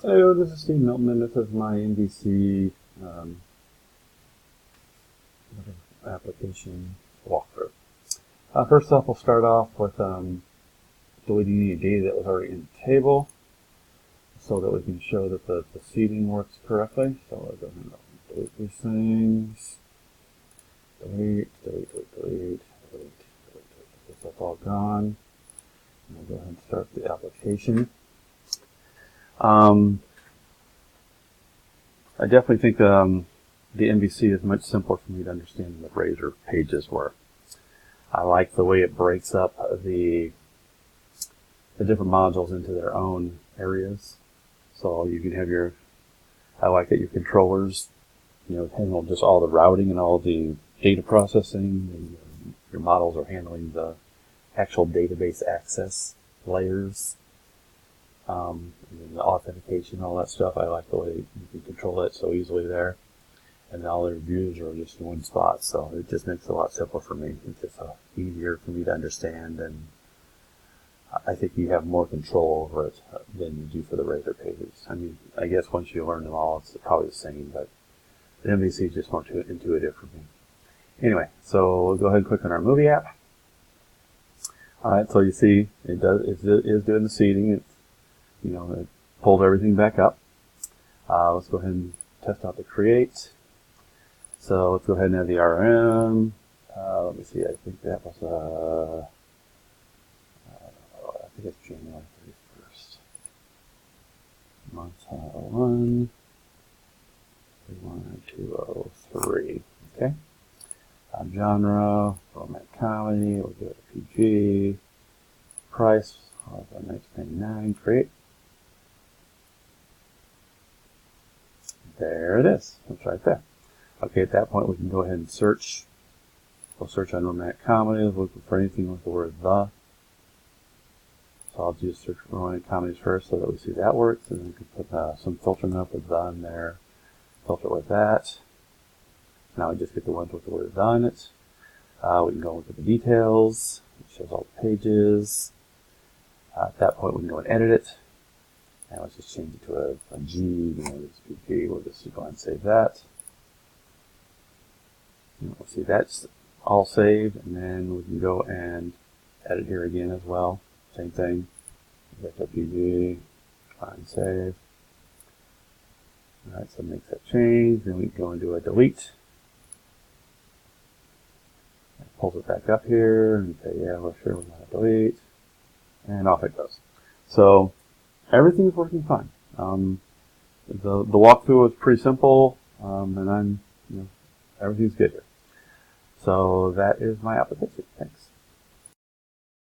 Hello, this is Steve Milton, and this is my MVC application walkthrough. First off, we'll start off with deleting any data that was already in the table so that we can show that the seeding works correctly. So we'll go ahead and delete these things. Delete. That's all gone. And we'll go ahead and start the application. I definitely think the MVC is much simpler for me to understand than the Razor pages were. I like the way it breaks up the different modules into their own areas. So you can have I like that your controllers, handle just all the routing and all the data processing, and your models are handling the actual database access layers. And the authentication, all that stuff. I like the way you can control it so easily there. And all their views are just in one spot, so it just makes it a lot simpler for me. It's just easier for me to understand, and I think you have more control over it than you do for the Razor pages. I mean, I guess once you learn them all, it's probably the same, but the MVC is just more intuitive for me. Anyway, so we'll go ahead and click on our movie app. Alright, so you see it is doing the seeding. It pulled everything back up. Let's go ahead and test out the create. So let's go ahead and add the RM. Let me see, I think that was, I think it's January 31st. Month 1, 203. Okay. Genre, romantic comedy, we'll do it a PG. Price, $19.99, create. There it is. It's right there. Okay, at that point we can go ahead and search. We'll search on romantic comedies, look for anything with the word the. So I'll just search for romantic comedies first so that we see that works, and then we can put some filtering up with the in there. Filter with that. Now we just get the ones with the word the in it. We can go look at the details. It shows all the pages. At that point we can go and edit it. And let's just change it to a G, this PP. We'll just go ahead and save that. And we'll see that's all saved, and then we can go and edit here again as well. Same thing. Back to PG, find save. Alright, so it makes that change. Then we can go and do a delete. It pulls it back up here and say, yeah, we're sure we want to delete. And off it goes. So everything's working fine. The walkthrough was pretty simple, and everything's good here. So that is my application. Thanks.